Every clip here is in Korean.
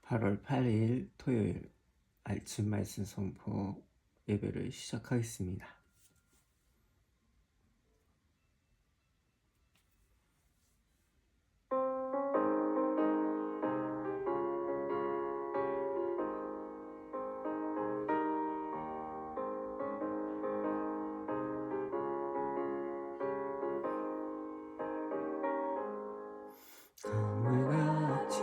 8월 8일 토요일 아침 말씀 선포 예배를 시작하겠습니다. 강물같이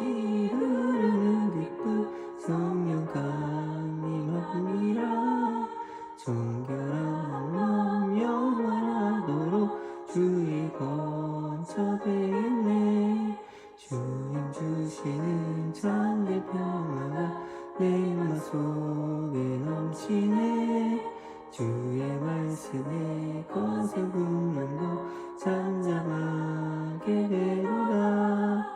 흐르는 기쁨 성령 강림합니다. 정결한 마음 영원하도록 주의 거처 되겠네. 주님 주시는 잔대 평화가 내 맘속에 넘치네. 주의 말씀에 거센 풍랑도 잠잠하게 되도다.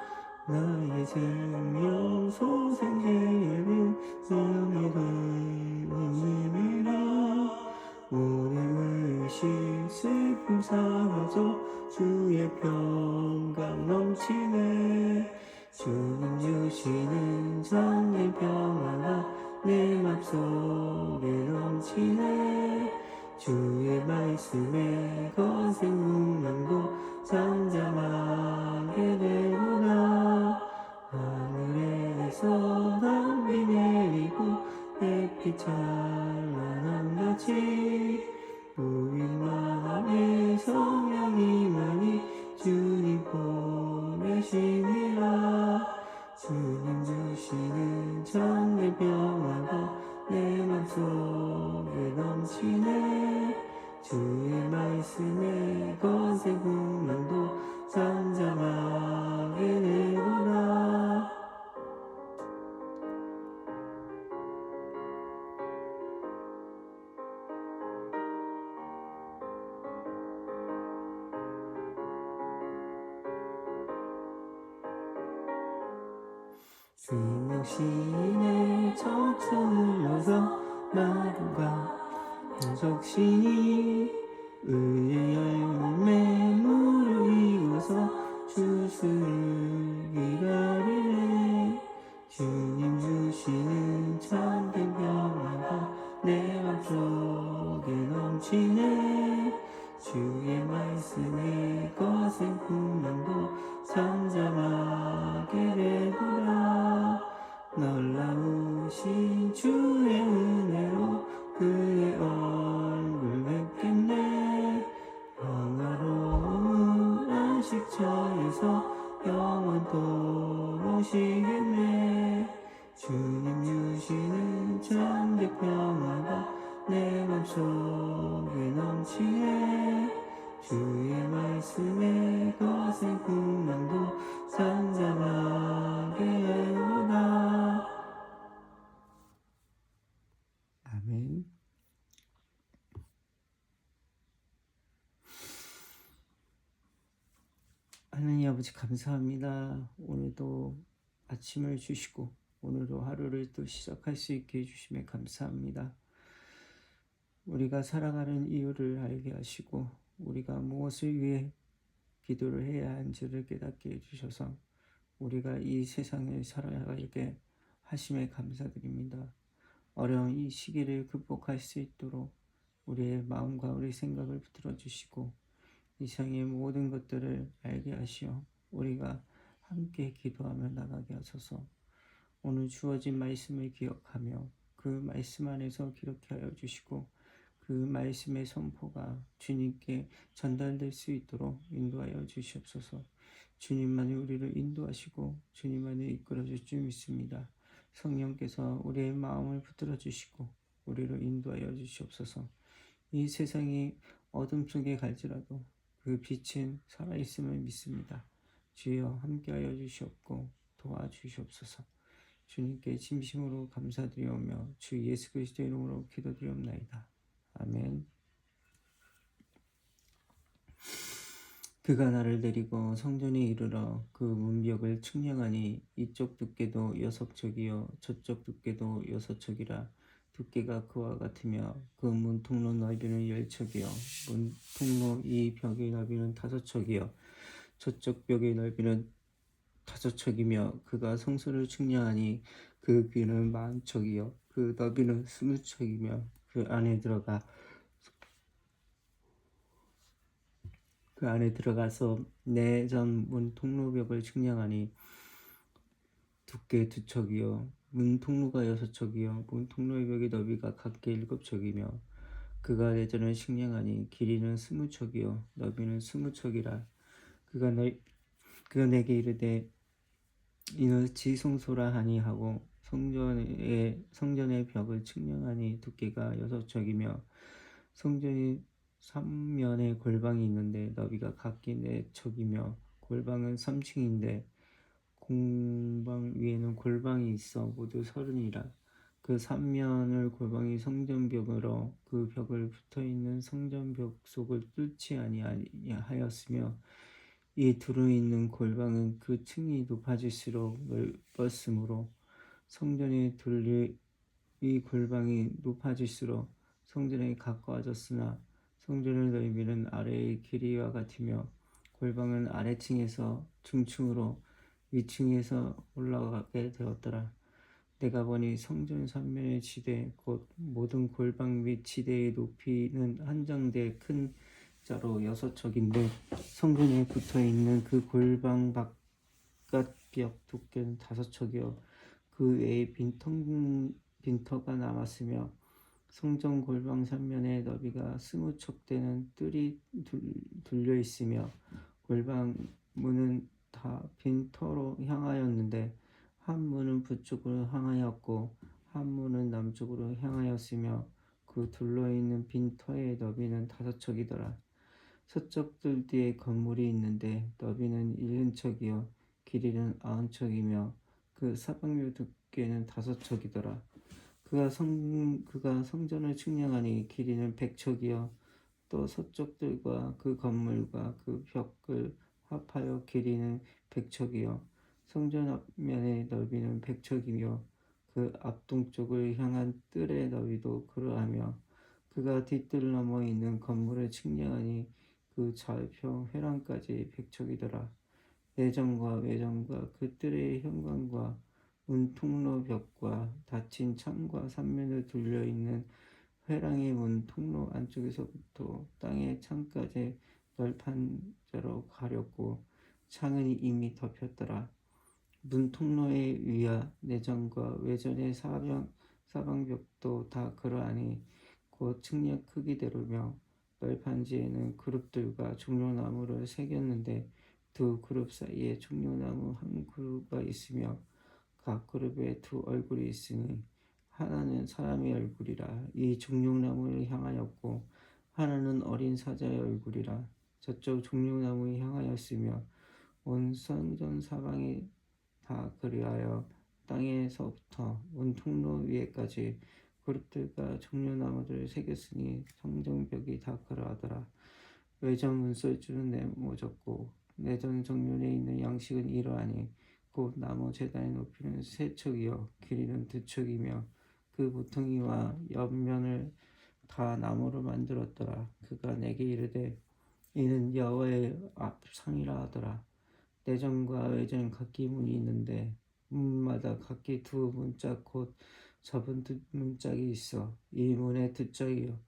나의 생명 소생제는 영이 되는 님이라. 모든 의식 슬픔 사라져 주의 평강 넘치네. 주님 주시는 참된 평화가 내 맘속에 넘치네. 주의 말씀에 거센 풍랑도 잠잠하게 되구나. 하늘에서 단비 내리고 햇빛 찬란한 같이 우리 마음에 성령이만이 주님 보내시니라. 주님 주시는 참된 평화가 내 맘속에 넘치네. 주의 말씀에 거센 풍랑도 잠잠하게 되구나. 생명신의 척추 흘러서 마음과 적신이 의의 열매 무르익어서 주스를 기다리네. 주님 주시는 참된 평화가 내 맘속에 넘치네. 주의 말씀에 거센 풍랑도 잠잠하게 되구나. 놀라우신 주의 은혜로 그의 얼굴 뵙겠네. 평화로운 안식처에서 영원토록 쉬겠네. 주님 주시는 참된 평화가 내 맘속에 넘치네. 주의 말씀에 거센 풍랑도 잠잠하게 하오다. 아멘. 하나님 아버지 감사합니다. 오늘도 아침을 주시고 오늘도 하루를 또 시작할 수 있게 해주심에 감사합니다. 우리가 살아가는 이유를 알게 하시고 우리가 무엇을 위해 기도를 해야 하는지를 깨닫게 해주셔서 우리가 이 세상에 살아가게 하심에 감사드립니다. 어려운 이 시기를 극복할 수 있도록 우리의 마음과 우리 생각을 붙들어 주시고 이 세상의 모든 것들을 알게 하시어 우리가 함께 기도하며 나가게 하소서. 오늘 주어진 말씀을 기억하며 그 말씀 안에서 기록해 하여 주시고 그 말씀의 선포가 주님께 전달될 수 있도록 인도하여 주시옵소서. 주님만이 우리를 인도하시고 주님만이 이끌어줄 줄 믿습니다. 성령께서 우리의 마음을 붙들어 주시고 우리를 인도하여 주시옵소서. 이 세상이 어둠 속에 갈지라도 그 빛은 살아있음을 믿습니다. 주여 함께하여 주시옵고 도와주시옵소서. 주님께 진심으로 감사드리오며 주 예수 그리스도의 이름으로 기도드리옵나이다. 아멘. 그가 나를 데리고 성전에 이르러 그 문벽을 측량하니 이쪽 두께도 6척이요 저쪽 두께도 6척이라. 두께가 그와 같으며 그 문통로 넓이는 10척이요 문통로 이 벽의 넓이는 5척이요 저쪽 벽의 넓이는 5척이며 그가 성소를 측량하니 그 귀는 40척이요 그 너비는 20척이며 그 안에 들어가서 내전 문 통로벽을 측량하니 두께 2척이요 문 통로가 6척이요 문 통로의 벽의 너비가 각기 7척이며 그가 내전을 측량하니 길이는 20척이요 너비는 20척이라 그가 내게 이르되 이는 지성소라 하니 하고 성전의 벽을 측량하니 두께가 6척이며 성전이 3면에 골방이 있는데 너비가 각기 4척이며 골방은 3층인데 공방 위에는 골방이 있어 모두 30이라 그 3면을 골방이 성전벽으로 그 벽을 붙어있는 성전벽 속을 뚫지 아니하였으며 이 두루 있는 골방은 그 층이 높아질수록 넓었으므로 성전의 둘리 이 골방이 높아질수록 성전에 가까워졌으나 성전의 넓이는 아래의 길이와 같으며 골방은 아래층에서 중층으로 위층에서 올라가게 되었더라. 내가 보니 성전 3면의 지대 곧 모든 골방 및 지대의 높이는 한정돼 큰 자로 6척인데 성전에 붙어있는 그 골방 바깥벽 두께는 5척이요 그 외에 빈터가 남았으며 성전 골방 3면의 너비가 20척 되는 뜰이 둘려 있으며 골방 문은 다 빈터로 향하였는데 한 문은 북쪽으로 향하였고 한 문은 남쪽으로 향하였으며 그 둘러있는 빈터의 너비는 5척이더라. 서쪽 뜰 뒤에 건물이 있는데 너비는 70척이요 길이는 90척이며 그 사방면 두께는 5척이더라. 그가 성전을 측량하니 길이는 100척이요 또 서쪽 뜰과 그 건물과 그 벽을 합하여 길이는 100척이요 성전 앞면의 넓이는 100척이며 그 앞동쪽을 향한 뜰의 너비도 그러하며 그가 뒷뜰 너머 있는 건물을 측량하니 그 좌표 회랑까지 100척이더라. 내전과 외전과 그 뜰의 현관과 문 통로 벽과 닫힌 창과 삼면을 둘려있는 회랑의 문 통로 안쪽에서부터 땅의 창까지 널판 자로 가렸고 창은 이미 덮였더라. 문 통로의 위와 내전과 외전의 사방벽도 다 그러하니 곧 측량 크기대로며 널판지에는 그룹들과 종려나무를 새겼는데 두 그룹 사이에 종려나무 한 그루가 있으며 각 그룹에 두 얼굴이 있으니 하나는 사람의 얼굴이라 이 종려나무를 향하였고 하나는 어린 사자의 얼굴이라 저쪽 종려나무에 향하였으며 온 성전 사방이 다 그리하여 땅에서부터 문 통로 위에까지 그룹들과 종려나무들을 새겼으니 성전벽이 다 그러하더라. 외전 문설주는 네모졌고 내전 정면에 있는 양식은 이러하니 곧 나무 제단의 높이는 3척이요 길이는 2척이며 그 모퉁이와 옆면을 다 나무로 만들었더라. 그가 내게 이르되 이는 여호와의 앞상이라 하더라. 내전과 외전 각기 문이 있는데 문마다 각기 두 문짝 곧 접은 문짝이 있어 이 문에 2짝이요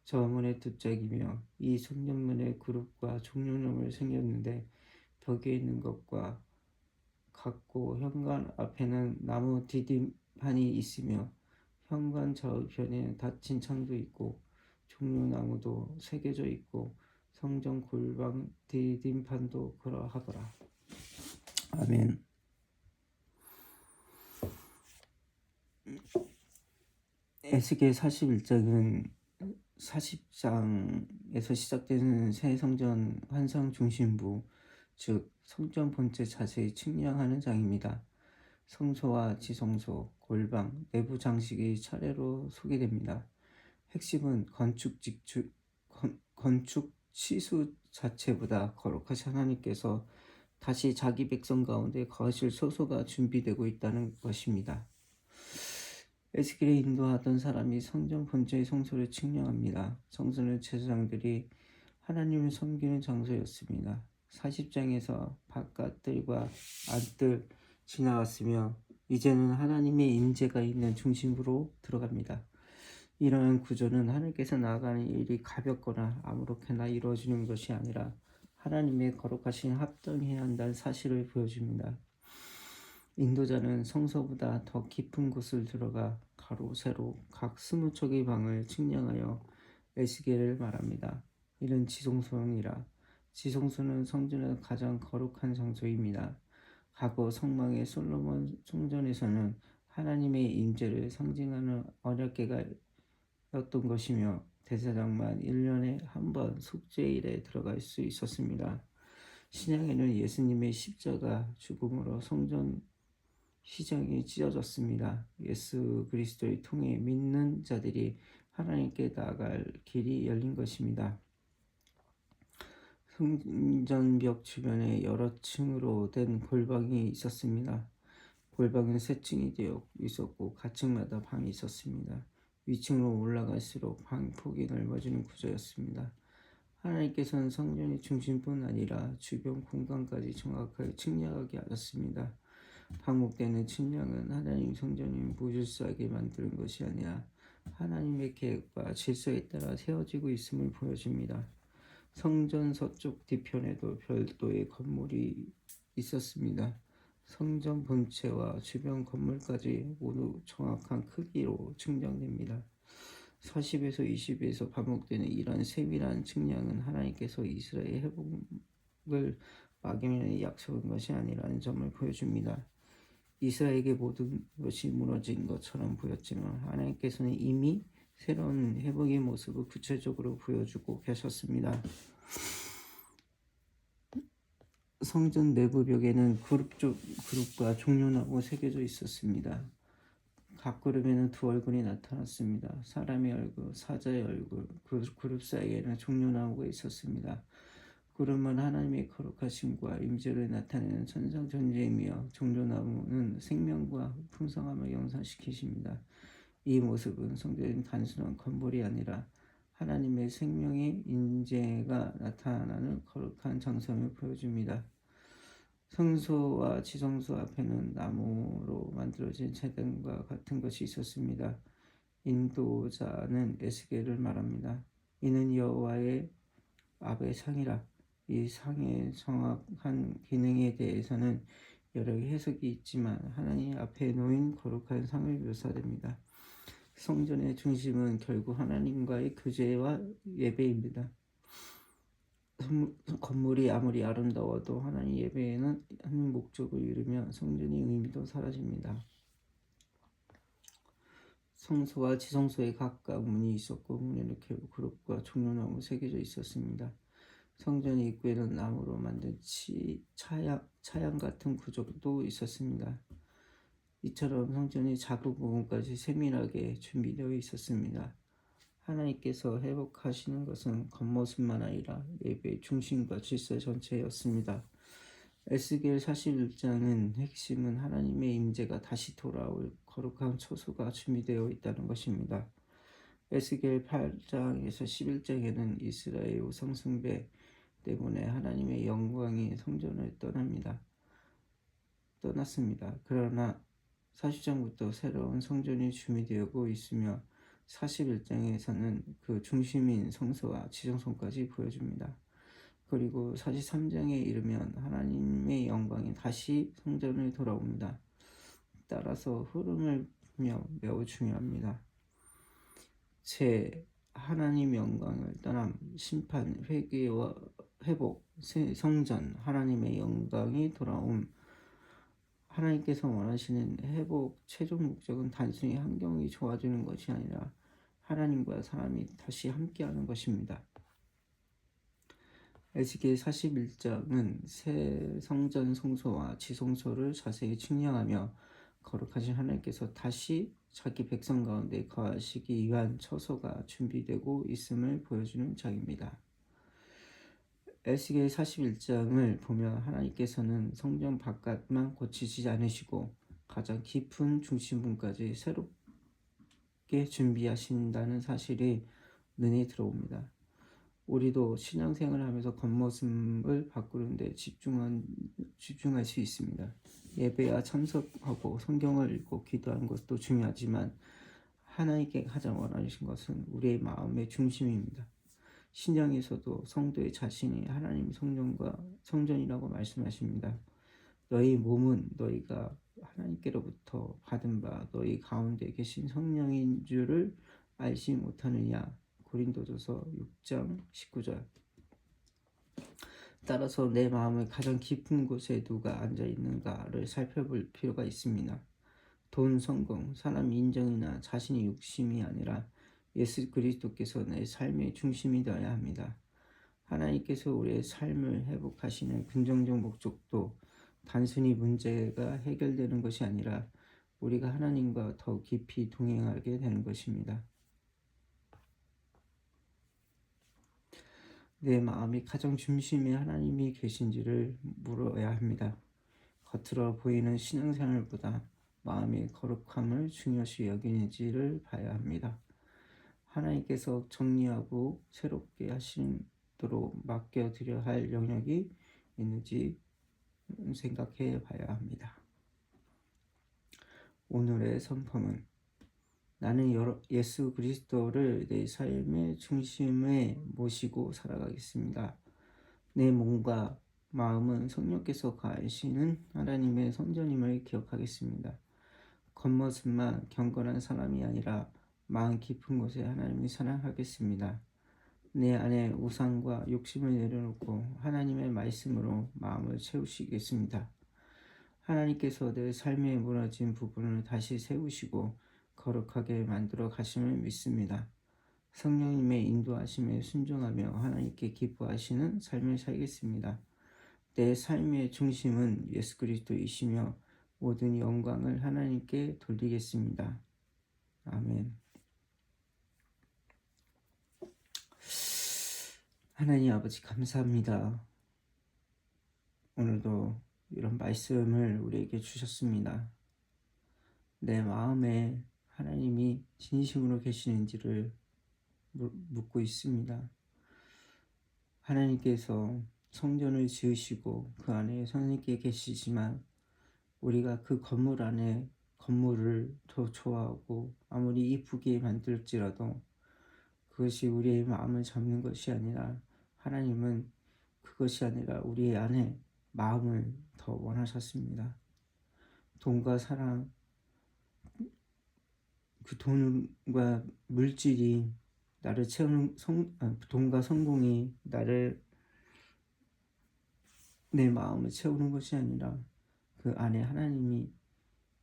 저 문에 2짝이며 이 성전문에 그룹과 종려나무를 새겼는데 벽에 있는 것과 같고 현관 앞에는 나무 디딤판이 있으며 현관 저편에 닫힌 창도 있고 종려나무도 새겨져 있고 성전 골방 디딤판도 그러하더라. 아멘. 에스겔 41장은 40장에서 시작되는 새 성전 환상 중심부, 즉 성전 본체 자세히 측량하는 장입니다. 성소와 지성소, 골방, 내부 장식이 차례로 소개됩니다. 핵심은 건축 시수 자체보다 거룩하신 하나님께서 다시 자기 백성 가운데 거하실 소소가 준비되고 있다는 것입니다. 에스겔이 인도하던 사람이 성전 본체의 성소를 측량합니다. 성소는 제사장들이 하나님을 섬기는 장소였습니다. 40장에서 바깥뜰과 안뜰 지나갔으며 이제는 하나님의 임재가 있는 중심부로 들어갑니다. 이러한 구조는 하나님께서 나아가는 일이 가볍거나 아무렇게나 이루어지는 것이 아니라 하나님의 거룩하신 합당해야 한다는 사실을 보여줍니다. 인도자는 성소보다 더 깊은 곳을 들어가 가로 세로 각 20척의 방을 측량하여 에스겔을 말합니다. 이는 지성소니라. 지성소는 성전의 가장 거룩한 장소입니다. 과거 성막의 솔로몬 성전에서는 하나님의 임재를 상징하는 언약궤가 였던 것이며 대제사장만 1년에 한 번 속죄일에 들어갈 수 있었습니다. 신약에는 예수님의 십자가 죽음으로 성전 시장이 찢어졌습니다. 예수 그리스도를 통해 믿는 자들이 하나님께 나아갈 길이 열린 것입니다. 성전벽 주변에 여러 층으로 된 골방이 있었습니다. 골방은 세 층이 되어 있었고 각 층마다 방이 있었습니다. 위층으로 올라갈수록 방 폭이 넓어지는 구조였습니다. 하나님께서는 성전의 중심뿐 아니라 주변 공간까지 정확하게 측량하게 하셨습니다. 반복되는 측량은 하나님 성전을 무질서하게 만드는 것이 아니라 하나님의 계획과 질서에 따라 세워지고 있음을 보여줍니다. 성전 서쪽 뒤편에도 별도의 건물이 있었습니다. 성전 본체와 주변 건물까지 모두 정확한 크기로 측량됩니다. 40에서 20에서 반복되는 이러한 세밀한 측량은 하나님께서 이스라엘의 회복을 막연히 약속한 것이 아니라는 점을 보여줍니다. 이스라엘에게 모든 것이 무너진 것처럼 보였지만 하나님께서는 이미 새로운 회복의 모습을 구체적으로 보여주고 계셨습니다. 성전 내부 벽에는 그룹과 종려나무 새겨져 있었습니다. 각 그룹에는 두 얼굴이 나타났습니다. 사람의 얼굴, 사자의 얼굴, 그 그룹 사이에는 종려나무가 있었습니다. 그룹은 하나님의 거룩하심과 임재를 나타내는 천상 존재이며 종려나무는 생명과 풍성함을 연상시키십니다. 이 모습은 성전의 단순한 건물이 아니라 하나님의 생명의 임재가 나타나는 거룩한 장성을 보여줍니다. 성소와 지성소 앞에는 나무로 만들어진 제단과 같은 것이 있었습니다. 인도자는 에스겔을 말합니다. 이는 여호와의 앞의 상이라. 이 상의 정확한 기능에 대해서는 여러 해석이 있지만 하나님 앞에 놓인 거룩한 상을 묘사됩니다. 성전의 중심은 결국 하나님과의 교제와 예배입니다. 건물이 아무리 아름다워도 하나님 예배에는 하는 목적을 이루면 성전의 의미도 사라집니다. 성소와 지성소에 각각 문이 있었고 문에는 결국 그룹과 종려나무 새겨져 있었습니다. 성전 입구에는 나무로 만든 차양 같은 구조도 있었습니다. 이처럼 성전의 작은 부분까지 세밀하게 준비되어 있었습니다. 하나님께서 회복하시는 것은 겉모습만 아니라 예배의 중심과 질서 전체였습니다. 에스겔 41장은 핵심은 하나님의 임재가 다시 돌아올 거룩한 처소가 준비되어 있다는 것입니다. 에스겔 8장에서 11장에는 이스라엘 우상 숭배 때문에 하나님의 영광이 성전을 떠났습니다. 그러나 40장부터 새로운 성전이 준비되고 있으며 41장에서는 그 중심인 성소와 지성소까지 보여줍니다. 그리고 43장에 이르면 하나님의 영광이 다시 성전을 돌아옵니다. 따라서 흐름을 보며 매우 중요합니다. 제 하나님 영광을 떠남, 심판, 회개와 회복, 성전, 하나님의 영광이 돌아옴. 하나님께서 원하시는 회복 최종 목적은 단순히 환경이 좋아지는 것이 아니라 하나님과 사람이 다시 함께하는 것입니다. 에스겔 41장은 새 성전 성소와 지성소를 자세히 측량하며 거룩하신 하나님께서 다시 자기 백성 가운데 거하시기 위한 처소가 준비되고 있음을 보여주는 장입니다. 에스겔 41장을 보면 하나님께서는 성전 바깥만 고치지 않으시고 가장 깊은 중심부까지 새롭게 준비하신다는 사실이 눈에 들어옵니다. 우리도 신앙생활을 하면서 겉모습을 바꾸는데 집중할 수 있습니다. 예배와 참석하고 성경을 읽고 기도하는 것도 중요하지만 하나님께 가장 원하시는 것은 우리의 마음의 중심입니다. 신약에서도 성도의 자신이 하나님 성전이라고 말씀하십니다. 너희 몸은 너희가 하나님께로부터 받은 바 너희 가운데 계신 성령인 줄을 알지 못하느냐. 고린도전서 6장 19절. 따라서 내 마음의 가장 깊은 곳에 누가 앉아 있는가를 살펴볼 필요가 있습니다. 돈, 성공, 사람 인정이나 자신의 욕심이 아니라 예수 그리스도께서 내 삶의 중심이 되어야 합니다. 하나님께서 우리의 삶을 회복하시는 긍정적 목적도 단순히 문제가 해결되는 것이 아니라 우리가 하나님과 더 깊이 동행하게 되는 것입니다. 내 마음이 가장 중심에 하나님이 계신지를 물어야 합니다. 겉으로 보이는 신앙생활보다 마음의 거룩함을 중요시 여기는지를 봐야 합니다. 하나님께서 정리하고 새롭게 하시도록 맡겨드려야 할 영역이 있는지 생각해 봐야 합니다. 오늘의 선포는 나는 예수 그리스도를 내 삶의 중심에 모시고 살아가겠습니다. 내 몸과 마음은 성령께서 가하시는 하나님의 성전임을 기억하겠습니다. 겉모습만 경건한 사람이 아니라 마음 깊은 곳에 하나님을 사랑하겠습니다. 내 안에 우상과 욕심을 내려놓고 하나님의 말씀으로 마음을 채우시겠습니다. 하나님께서 내 삶에 무너진 부분을 다시 세우시고 거룩하게 만들어 가심을 믿습니다. 성령님의 인도하심에 순종하며 하나님께 기뻐하시는 삶을 살겠습니다. 내 삶의 중심은 예수 그리스도이시며 모든 영광을 하나님께 돌리겠습니다. 아멘. 하나님 아버지 감사합니다. 오늘도 이런 말씀을 우리에게 주셨습니다. 내 마음에 하나님이 진심으로 계시는지를 묻고 있습니다. 하나님께서 성전을 지으시고 그 안에 성령께 계시지만 우리가 그 건물 안에 건물을 더 좋아하고 아무리 이쁘게 만들지라도 그것이 우리의 마음을 잡는 것이 아니라 하나님은 그것이 아니라 우리 안에 마음을 더 원하셨습니다. 돈과 사랑, 그 돈과 물질이 나를 채우는 돈과 성공이 내 마음을 채우는 것이 아니라 그 안에 하나님이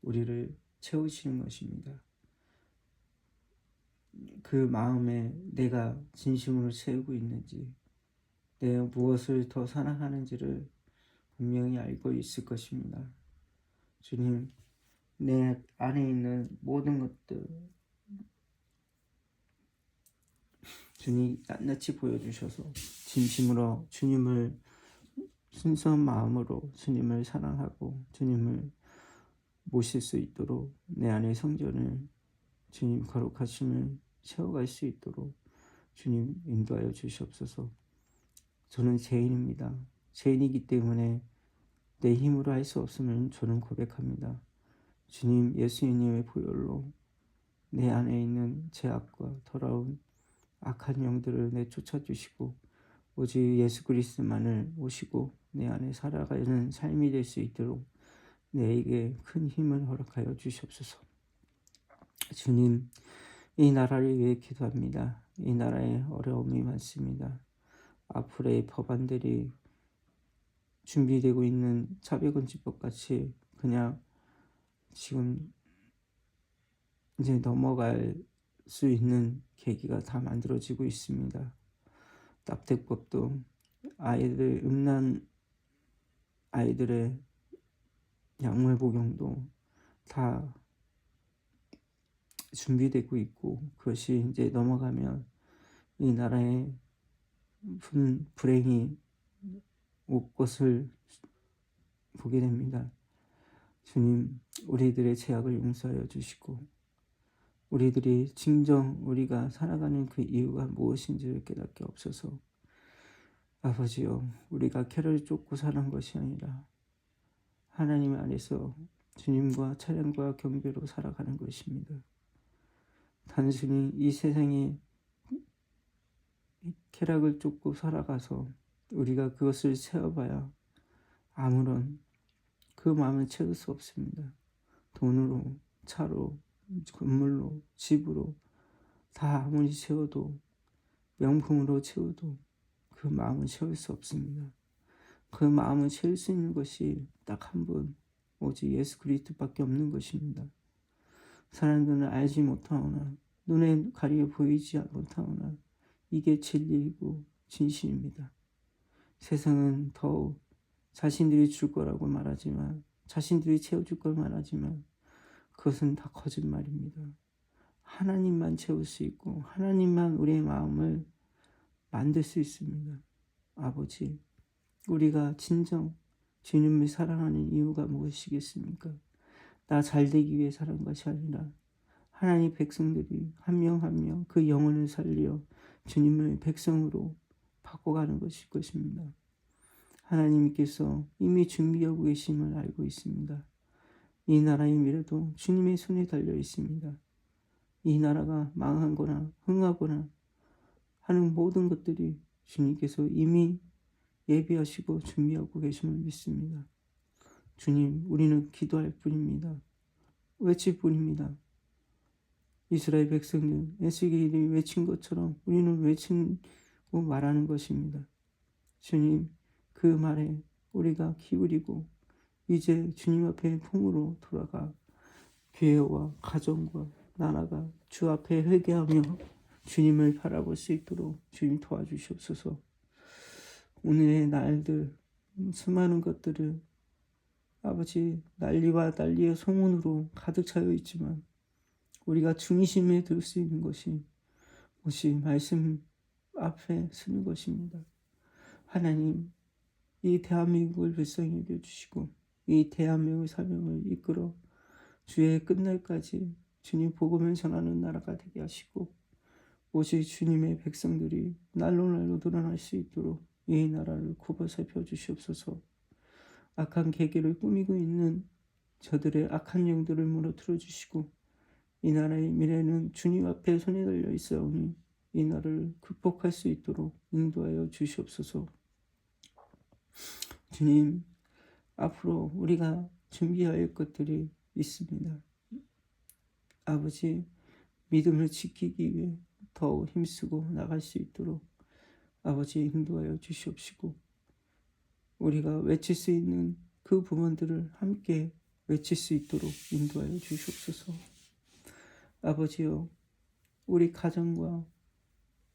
우리를 채우시는 것입니다. 그 마음에 내가 진심으로 채우고 있는지, 내가 무엇을 더 사랑하는지를 분명히 알고 있을 것입니다. 주님, 내 안에 있는 모든 것들 주님 낱낱이 보여주셔서 진심으로 주님을 순수한 마음으로 주님을 사랑하고 주님을 모실 수 있도록 내 안의 성전을 주님 거룩하심을 채워갈 수 있도록 주님 인도하여 주시옵소서. 저는 죄인입니다. 죄인이기 때문에 내 힘으로 할 수 없음을 저는 고백합니다. 주님 예수님의 보혈로 내 안에 있는 죄악과 더러운 악한 영들을 내쫓아 주시고 오직 예수 그리스도만을 모시고 내 안에 살아가는 삶이 될 수 있도록 내게 큰 힘을 허락하여 주시옵소서. 주님, 이 나라를 위해 기도합니다. 이 나라에 어려움이 많습니다. 앞으로의 법안들이 준비되고 있는 차별금지법 같이 그냥 지금 이제 넘어갈 수 있는 계기가 다 만들어지고 있습니다. 납득법도 음란 아이들의 약물 복용도 다 준비되고 있고 그것이 이제 넘어가면 이 나라에 불행이 올 것을 보게 됩니다. 주님, 우리들의 죄악을 용서하여 주시고 우리들이 진정 우리가 살아가는 그 이유가 무엇인지를 깨닫게 없어서 아버지여, 우리가 캐를 쫓고 사는 것이 아니라 하나님 안에서 주님과 찬양과 경배로 살아가는 것입니다. 단순히 이 세상의 쾌락을 쫓고 살아가서 우리가 그것을 세어봐야 아무런 그 마음을 채울 수 없습니다. 돈으로, 차로, 건물로, 집으로 다 아무리 채워도, 명품으로 채워도 그 마음을 채울 수 없습니다. 그 마음을 채울 수 있는 것이 딱 한 분, 오직 예수 그리스도밖에 없는 것입니다. 사람들은 알지 못하오나, 눈에 가리게 보이지 못하오나 이게 진리이고 진실입니다. 세상은 더욱 자신들이 줄 거라고 말하지만, 자신들이 채워줄 걸 말하지만 그것은 다 거짓말입니다. 하나님만 채울 수 있고 하나님만 우리의 마음을 만들 수 있습니다. 아버지, 우리가 진정 주님을 사랑하는 이유가 무엇이겠습니까? 나 잘되기 위해 사는 것이 아니라 하나님 백성들이 한 명 한 명 그 영혼을 살려 주님의 백성으로 바꿔가는 것일 것입니다. 하나님께서 이미 준비하고 계심을 알고 있습니다. 이 나라의 미래도 주님의 손에 달려 있습니다. 이 나라가 망하거나 흥하거나 하는 모든 것들이 주님께서 이미 예비하시고 준비하고 계심을 믿습니다. 주님, 우리는 기도할 뿐입니다. 외칠 뿐입니다. 이스라엘 백성들 에스겔이 외친 것처럼 우리는 외치고 말하는 것입니다. 주님, 그 말에 우리가 기울이고 이제 주님 앞에 품으로 돌아가 교회와 가정과 나라가 주 앞에 회개하며 주님을 바라볼 수 있도록 주님 도와주시옵소서. 오늘의 날들 수많은 것들을 아버지 난리와 난리의 소문으로 가득 차여 있지만 우리가 중심에 들 수 있는 것이 말씀 앞에 서는 것입니다. 하나님, 이 대한민국을 불쌍히 여겨주시고 이 대한민국의 사명을 이끌어 주의 끝날까지 주님 복음을 전하는 나라가 되게 하시고 오직 주님의 백성들이 날로 늘어날 수 있도록 이 나라를 굽어 살펴 주시옵소서. 악한 계계를 꾸미고 있는 저들의 악한 영들을 무너뜨려 주시고 이 나라의 미래는 주님 앞에 손에 달려 있사오니 이 나라를 극복할 수 있도록 인도하여 주시옵소서. 주님, 앞으로 우리가 준비해야 할 것들이 있습니다. 아버지, 믿음을 지키기 위해 더욱 힘쓰고 나갈 수 있도록 아버지 인도하여 주시옵시고 우리가 외칠 수 있는 그 부분들을 함께 외칠 수 있도록 인도하여 주시옵소서. 아버지여, 우리 가정과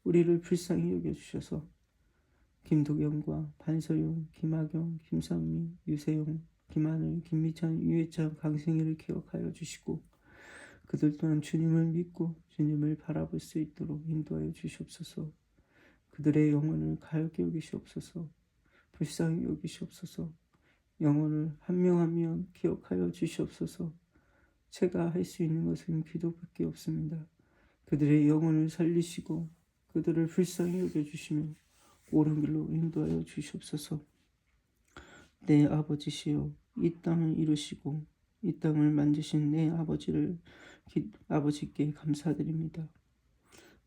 우리를 불쌍히 여겨주셔서 김도경과 반서용, 김학영, 김선미, 유세용, 김하늘, 김미찬, 유해찬, 강승희를 기억하여 주시고 그들 또한 주님을 믿고 주님을 바라볼 수 있도록 인도하여 주시옵소서. 그들의 영혼을 가볍게 여기시옵소서. 불쌍히 여기시옵소서. 영혼을 한 명 한 명 기억하여 주시옵소서. 제가 할 수 있는 것은 기도밖에 없습니다. 그들의 영혼을 살리시고 그들을 불쌍히 여겨주시며 옳은 길로 인도하여 주시옵소서. 내 아버지시여, 이 땅을 이루시고 이 땅을 만드신 내 아버지께 감사드립니다.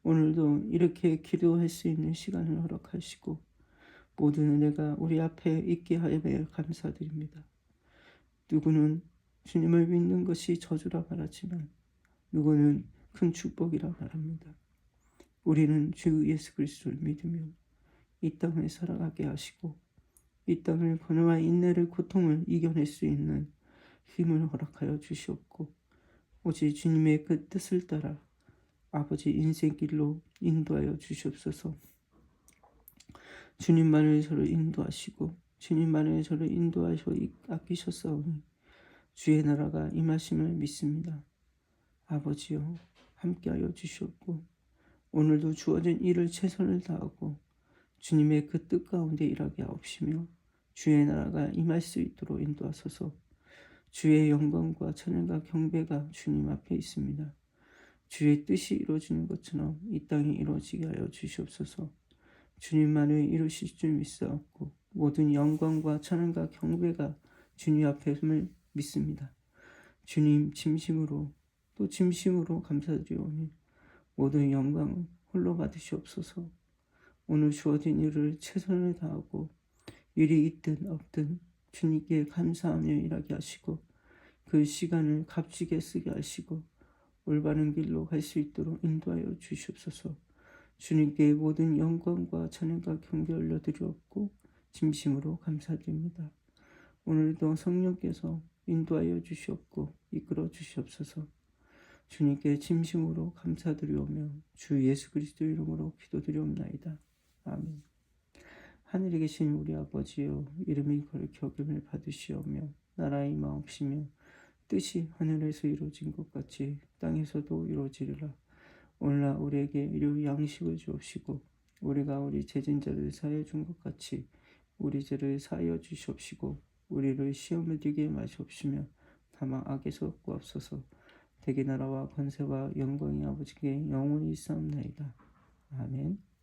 오늘도 이렇게 기도할 수 있는 시간을 허락하시고 모든 은혜가 우리 앞에 있게 하여 감사드립니다. 누구는 주님을 믿는 것이 저주라 말하지만 누구는 큰 축복이라 말합니다. 우리는 주 예수 그리스도를 믿으며 이 땅을 살아가게 하시고 이 땅을 고난과 인내를 고통을 이겨낼 수 있는 힘을 허락하여 주시옵고 오직 주님의 그 뜻을 따라 아버지 인생길로 인도하여 주시옵소서. 주님만을 저를 인도하시고 주님만을 저를 인도하셔 아끼셨사오니 주의 나라가 임하심을 믿습니다. 아버지여, 함께하여 주시옵고 오늘도 주어진 일을 최선을 다하고 주님의 그 뜻 가운데 일하게 하옵시며 주의 나라가 임할 수 있도록 인도하소서. 주의 영광과 찬양과 경배가 주님 앞에 있습니다. 주의 뜻이 이루어지는 것처럼 이 땅에 이루어지게 하여 주시옵소서. 주님만을 이루실 줄 믿사옵고 모든 영광과 찬양과 경배가 주님 앞에 을 믿습니다. 주님 진심으로 또 진심으로 감사드리오니 모든 영광은 홀로 받으시옵소서. 오늘 주어진 일을 최선을 다하고 일이 있든 없든 주님께 감사하며 일하게 하시고 그 시간을 값지게 쓰게 하시고 올바른 길로 갈 수 있도록 인도하여 주시옵소서. 주님께 모든 영광과 찬양과 경배 올려드리옵고 진심으로 감사드립니다. 오늘도 성령께서 인도하여 주시옵고 이끌어 주시옵소서. 주님께 진심으로 감사드리오며 주 예수 그리스도 이름으로 기도드리옵나이다. 아멘. 하늘에 계신 우리 아버지여, 이름이 거룩히 여김을 받으시오며 나라의 마옵시며 뜻이 하늘에서 이루어진 것 같이 땅에서도 이루어지리라. 오늘날 우리에게 일용할 양식을 주옵시고 우리가 우리 죄진자를 사하여 준 것 같이 우리 죄를 사하여 주시옵시고 우리를 시험에 들게 마시옵시며 다만 악에서 구하옵소서. 대개 나라와 권세와 영광이 아버지께 영원히 있사옵나이다. 아멘.